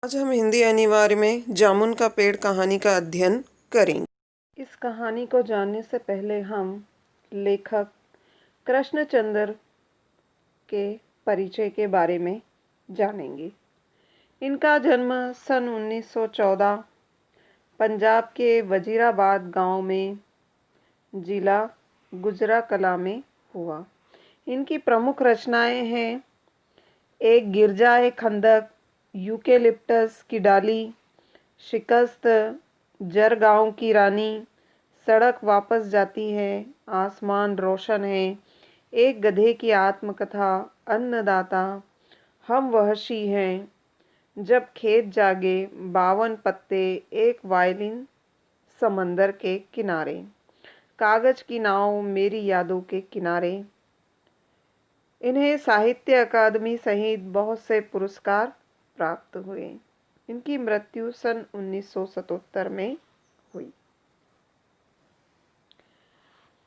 आज हम हिंदी अनिवार्य में जामुन का पेड़ कहानी का अध्ययन करेंगे। इस कहानी को जानने से पहले हम लेखक कृष्णचंद्र के परिचय के बारे में जानेंगे। इनका जन्म सन 1914 पंजाब के वजीराबाद गांव में जिला गुजराकला में हुआ। इनकी प्रमुख रचनाएं हैं एक गिरजाए खंदक, यूकेलिप्टस की डाली, शिकस्त, जर गांव की रानी, सड़क वापस जाती है, आसमान रोशन है, एक गधे की आत्मकथा, अन्नदाता, हम वहशी हैं, जब खेत जागे, 52 पत्ते, एक वायलिन, समंदर के किनारे, कागज की नाव, मेरी यादों के किनारे। इन्हें साहित्य अकादमी सहित बहुत से पुरस्कार प्राप्त हुए। इनकी मृत्यु सन 1977 में हुई।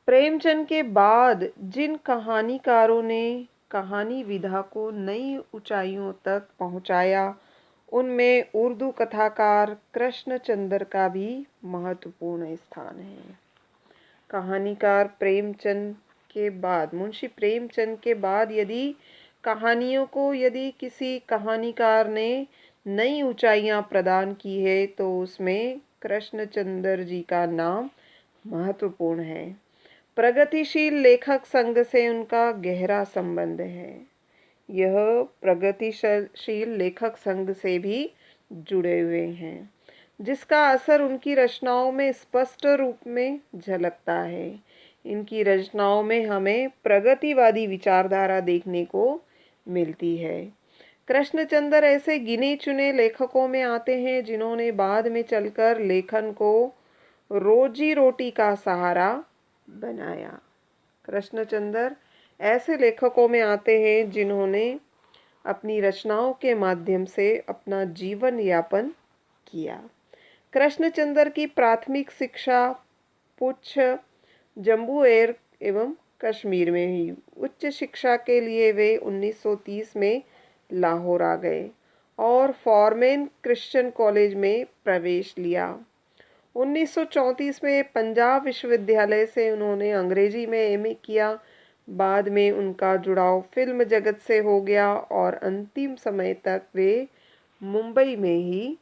प्रेमचंद के बाद जिन कहानीकारों ने कहानी विधा को नई ऊंचाइयों तक पहुंचाया, उनमें उर्दू कथाकार कृष्णचंद्र का भी महत्वपूर्ण स्थान है। कहानीकार प्रेमचंद के बाद, मुंशी प्रेमचंद के बाद यदि किसी कहानीकार ने नई ऊंचाइयां प्रदान की है तो उसमें कृष्णचंद्र जी का नाम महत्वपूर्ण है। प्रगतिशील लेखक संघ से उनका गहरा संबंध है। यह प्रगतिशील लेखक संघ से भी जुड़े हुए हैं, जिसका असर उनकी रचनाओं में स्पष्ट रूप में झलकता है। इनकी रचनाओं में हमें प्रगतिवादी विचारधारा देखने को मिलती है। कृष्णचंद्र ऐसे गिने चुने लेखकों में आते हैं जिन्होंने बाद में चलकर लेखन को रोजी रोटी का सहारा बनाया। कृष्णचंद्र ऐसे लेखकों में आते हैं जिन्होंने अपनी रचनाओं के माध्यम से अपना जीवन यापन किया। कृष्णचंद्र की प्राथमिक शिक्षा पुछ, जम्मू एवं कश्मीर में हुई। उच्च शिक्षा के लिए वे 1930 में लाहौर आ गए और फॉरमेन क्रिश्चियन कॉलेज में प्रवेश लिया। 1934 में पंजाब विश्वविद्यालय से उन्होंने अंग्रेजी में एमए किया। बाद में उनका जुड़ाव फिल्म जगत से हो गया और अंतिम समय तक वे मुंबई में ही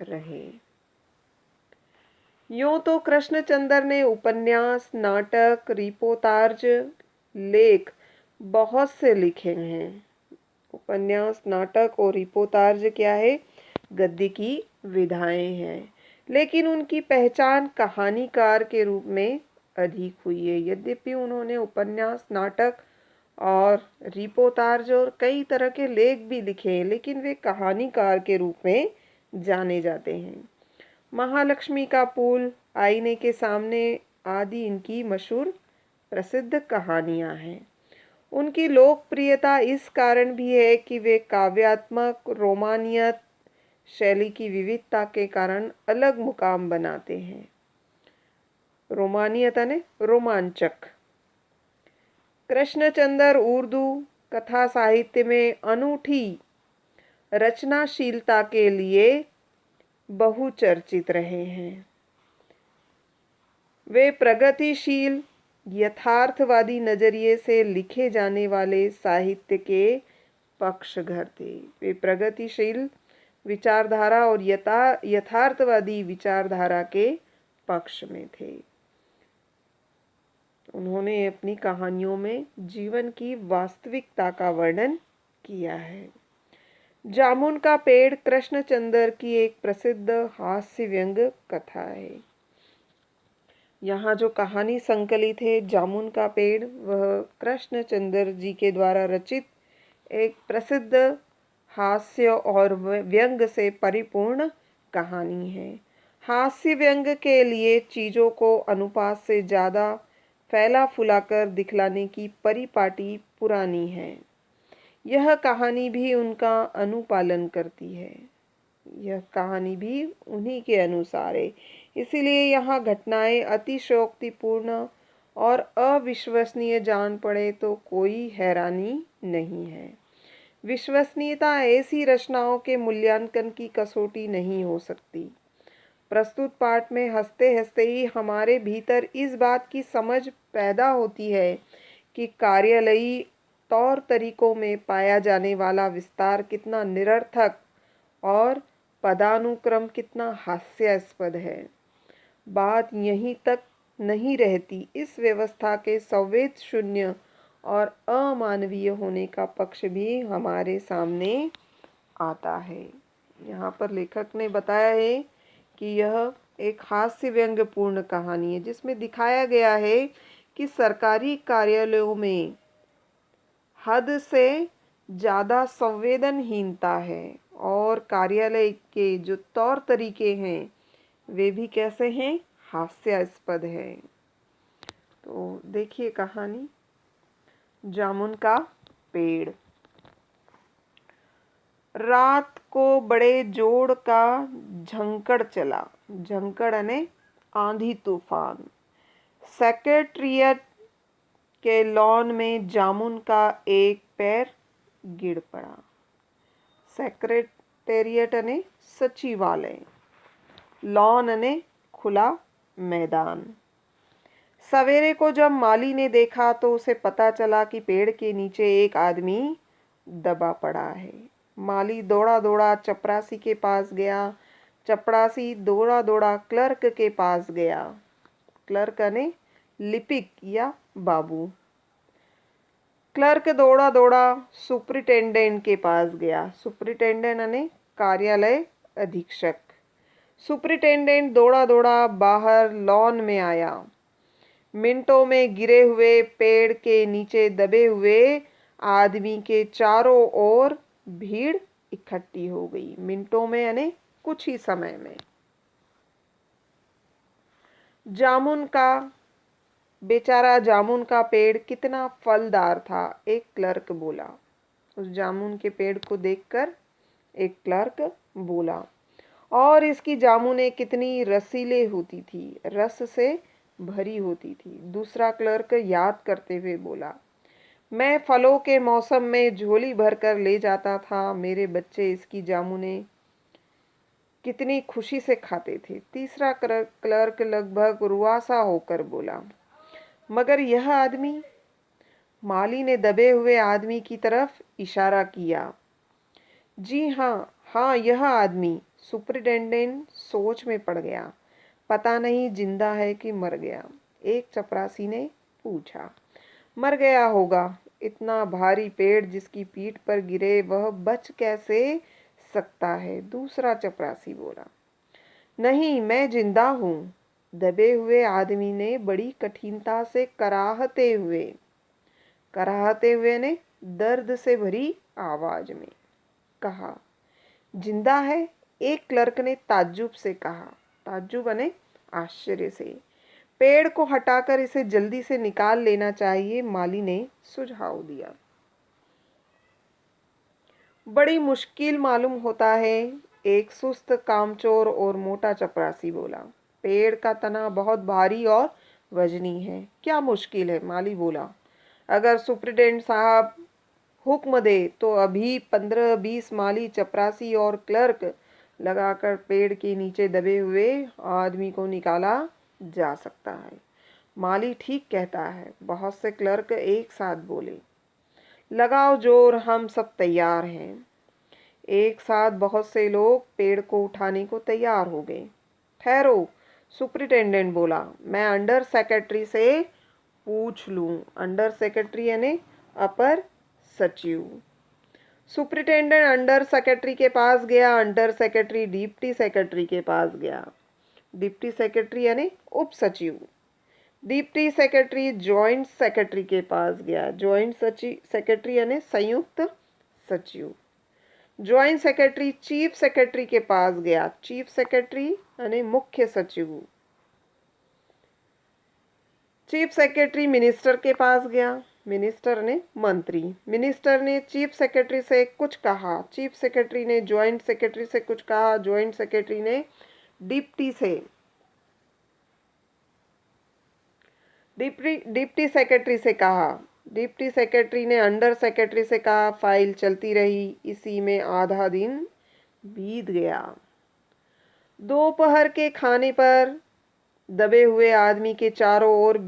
रहे। यूं तो कृष्णचंद्र ने उपन्यास, नाटक, रिपोर्ताज, लेख बहुत से लिखे हैं। उपन्यास, नाटक और रिपोर्ताज क्या है? गद्य की विधाएं हैं। लेकिन उनकी पहचान कहानीकार के रूप में अधिक हुई है। यद्यपि उन्होंने उपन्यास, नाटक और रिपोर्ताज और कई तरह के लेख भी लिखे हैं, लेकिन वे कहानीकार के रूप में जाने जाते हैं। महालक्ष्मी का पुल, आईने के सामने आदि इनकी मशहूर प्रसिद्ध कहानियां हैं। उनकी लोकप्रियता इस कारण भी है कि वे काव्यात्मक रोमानियत शैली की विविधता के कारण अलग मुकाम बनाते हैं। रोमानियत यानी रोमांचक। कृष्णचंद्र उर्दू कथा साहित्य में अनूठी रचनाशीलता के लिए बहुचर्चित रहे हैं। वे प्रगतिशील यथार्थवादी नजरिए से लिखे जाने वाले साहित्य के पक्षधर थे। वे प्रगतिशील विचारधारा और यथार्थवादी विचारधारा के पक्ष में थे। उन्होंने अपनी कहानियों में जीवन की वास्तविकता का वर्णन किया है। जामुन का पेड़ कृष्णचंद्र की एक प्रसिद्ध हास्य व्यंग कथा है। यहाँ जो कहानी संकलित है जामुन का पेड़, वह कृष्णचंद्र जी के द्वारा रचित एक प्रसिद्ध हास्य और व्यंग से परिपूर्ण कहानी है। हास्य व्यंग के लिए चीज़ों को अनुपात से ज़्यादा फैला फुलाकर दिखलाने की परिपाटी पुरानी है। यह कहानी भी उनका अनुपालन करती है। यह कहानी भी उन्हीं के अनुसार है। इसीलिए यहाँ घटनाएं अतिशयोक्तिपूर्ण और अविश्वसनीय जान पड़े तो कोई हैरानी नहीं है। विश्वसनीयता ऐसी रचनाओं के मूल्यांकन की कसौटी नहीं हो सकती। प्रस्तुत पाठ में हंसते हंसते ही हमारे भीतर इस बात की समझ पैदा होती है कि कार्यालयी तौर तरीकों में पाया जाने वाला विस्तार कितना निरर्थक और पदानुक्रम कितना हास्यास्पद है। बात यहीं तक नहीं रहती, इस व्यवस्था के संवेद शून्य और अमानवीय होने का पक्ष भी हमारे सामने आता है। यहाँ पर लेखक ने बताया है कि यह एक हास्य व्यंग्यपूर्ण कहानी है जिसमें दिखाया गया है कि सरकारी कार्यालयों में हद से ज़्यादा संवेदनहीनता है और कार्यालय के जो तौर तरीके हैं वे भी कैसे हैं, हास्यास्पद है। तो देखिए कहानी, जामुन का पेड़। रात को बड़े जोड़ का झंकड़ चला। झंकड़ यानी आंधी तूफान। सेक्रेटेरिएट के लॉन में जामुन का एक पैर गिर पड़ा। सेक्रेटेरिएट यानी सचिवालय, लॉन यानी खुला मैदान। सवेरे को जब माली ने देखा तो उसे पता चला कि पेड़ के नीचे एक आदमी दबा पड़ा है। माली दौड़ा दौड़ा चपरासी के पास गया। चपरासी दौड़ा दौड़ा क्लर्क के पास गया। क्लर्क ने लिपिक या बाबू। क्लर्क दौड़ा दौड़ा सुपरिटेंडेंट के पास गया। सुपरिटेंडेंट ने कार्यालय अधीक्षक। सुपरिटेंडेंट दौड़ा दौड़ा बाहर लॉन में आया। मिनटों में गिरे हुए पेड़ के नीचे दबे हुए आदमी के चारों ओर भीड़ इकट्ठी हो गई। मिनटों में यानी कुछ ही समय में। जामुन का बेचारा जामुन का पेड़ कितना फलदार था, एक क्लर्क बोला। उस जामुन के पेड़ को देखकर एक क्लर्क बोला, और इसकी जामुनें कितनी रसीले होती थी, रस से भरी होती थी। दूसरा क्लर्क याद करते हुए बोला, मैं फलों के मौसम में झोली भरकर ले जाता था। मेरे बच्चे इसकी जामुनें कितनी खुशी से खाते थे। तीसरा क्लर्क लगभग रुआसा होकर बोला, मगर यह आदमी? माली ने दबे हुए आदमी की तरफ इशारा किया। जी हाँ, हाँ यह आदमी। सुपरिटेंडेंट सोच में पड़ गया। पता नहीं जिंदा है कि मर गया। एक चपरासी ने पूछा। मर गया होगा, इतना भारी पेड़ जिसकी पीठ पर गिरे वह बच कैसे सकता है? दूसरा चपरासी बोला। नहीं, मैं जिंदा हूँ, दबे हुए आदमी ने बड़ी कठिनता से कराहते हुए ने दर्द से भरी आवाज में कहा। जिंदा है? एक क्लर्क ने ताज्जुब से कहा। ताज्जुब ने आश्चर्य से। पेड़ को हटाकर इसे जल्दी से निकाल लेना चाहिए, माली ने सुझाव दिया। बड़ी मुश्किल मालूम होता है, एक सुस्त कामचोर और मोटा चपरासी बोला। पेड़ का तना बहुत भारी और वजनी है। क्या मुश्किल है? माली बोला। अगर सुप्रिटेंडेंट साहब हुक्म दे तो अभी 15-20 माली, चपरासी और क्लर्क लगाकर पेड़ के नीचे दबे हुए आदमी को निकाला जा सकता है। माली ठीक कहता है, बहुत से क्लर्क एक साथ बोले। लगाओ जोर, हम सब तैयार हैं। एक साथ बहुत से लोग पेड़ को उठाने को तैयार हो गए। ठहरो, सुपरिटेंडेंट बोला, मैं अंडर सेक्रेटरी से पूछ लूं। अंडर सेक्रेटरी यानी अपर सचिव। सुपरिटेंडेंट अंडर सेक्रेटरी के पास गया। अंडर सेक्रेटरी डिप्टी सेक्रेटरी के पास गया। डिप्टी सेक्रेटरी यानी उप सचिव। डिप्टी सेक्रेटरी जॉइंट सेक्रेटरी के पास गया। जॉइंट सेक्रेटरी यानी संयुक्त सचिव। जॉइंट सेक्रेटरी चीफ सेक्रेटरी के पास गया। चीफ सेक्रेटरी यानी मुख्य सचिव। चीफ सेक्रेटरी मिनिस्टर के पास गया। मिनिस्टर ने मंत्री। मिनिस्टर ने चीफ सेक्रेटरी से कुछ कहा। चीफ सेक्रेटरी ने जॉइंट सेक्रेटरी से कुछ कहा। जॉइंट सेक्रेटरी ने डिप्टी सेक्रेटरी से कहा। डिप्टी सेक्रेटरी ने अंडर सेक्रेटरी से कहा। फाइल चलती रही। इसी में आधा दिन बीत गया। दोपहर के खाने पर दबे हुए आदमी के चारों ओर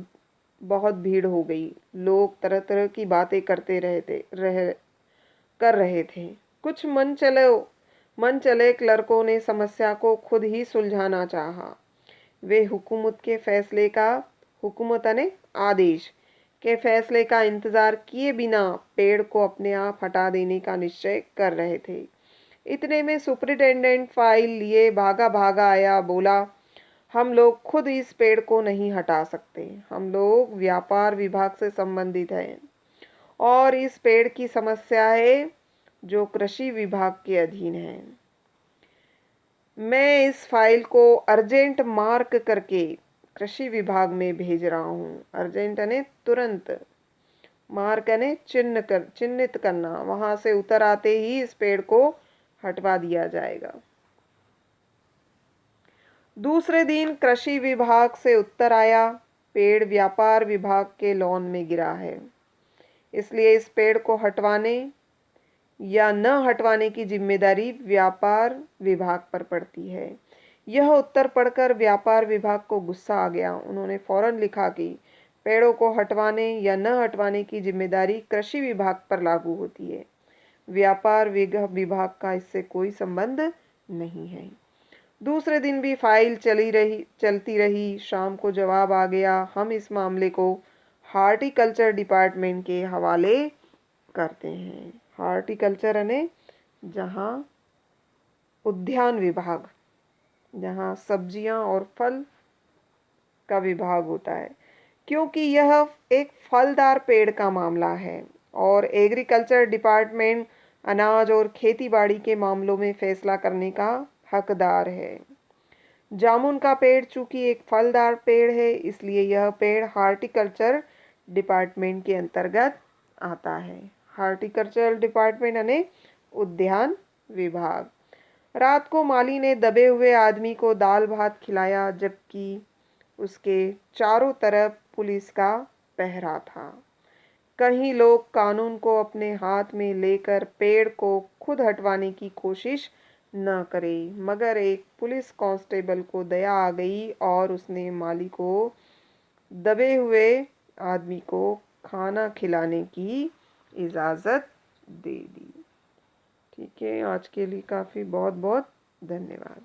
बहुत भीड़ हो गई। लोग तरह तरह की बातें कर रहे थे। कुछ मन चले क्लर्कों ने समस्या को खुद ही सुलझाना चाहा। वे हुकूमत ने आदेश के फैसले का इंतजार किए बिना पेड़ को अपने आप हटा देने का निश्चय कर रहे थे। इतने में सुपरिटेंडेंट फाइल लिए भागा भागा आया। बोला, हम लोग खुद इस पेड़ को नहीं हटा सकते। हम लोग व्यापार विभाग से संबंधित हैं और इस पेड़ की समस्या है जो कृषि विभाग के अधीन है। मैं इस फाइल को अर्जेंट मार्क करके कृषि विभाग में भेज रहा हूँ। अर्जेंट यानी तुरंत, मार्क यानी चिन्हित करना। वहां से उतर आते ही इस पेड़ को हटवा दिया जाएगा। दूसरे दिन कृषि विभाग से उत्तर आया, पेड़ व्यापार विभाग के लॉन में गिरा है, इसलिए इस पेड़ को हटवाने या न हटवाने की जिम्मेदारी व्यापार विभाग पर पड़ती है। यह उत्तर पढ़कर व्यापार विभाग को गुस्सा आ गया। उन्होंने फौरन लिखा कि पेड़ों को हटवाने या न हटवाने की जिम्मेदारी कृषि विभाग पर लागू होती है। व्यापार विभाग का इससे कोई संबंध नहीं है। दूसरे दिन भी फाइल चलती रही। शाम को जवाब आ गया, हम इस मामले को हार्टिकल्चर डिपार्टमेंट के हवाले करते हैं। हार्टिकल्चर यानी जहाँ उद्यान विभाग, जहाँ सब्जियां और फल का विभाग होता है, क्योंकि यह एक फलदार पेड़ का मामला है और एग्रीकल्चर डिपार्टमेंट अनाज और खेतीबाड़ी के मामलों में फैसला करने का हकदार है। जामुन का पेड़ चूंकि एक फलदार पेड़ है, इसलिए यह पेड़ हार्टिकल्चर डिपार्टमेंट के अंतर्गत आता है। हार्टिकल्चर डिपार्टमेंट यानी उद्यान विभाग। रात को माली ने दबे हुए आदमी को दाल भात खिलाया, जबकि उसके चारों तरफ पुलिस का पहरा था। कहीं लोग कानून को अपने हाथ में लेकर पेड़ को खुद हटवाने की कोशिश न करें, मगर एक पुलिस कांस्टेबल को दया आ गई और उसने माली को दबे हुए आदमी को खाना खिलाने की इजाज़त दे दी। ठीक है, आज के लिए काफ़ी, बहुत बहुत धन्यवाद।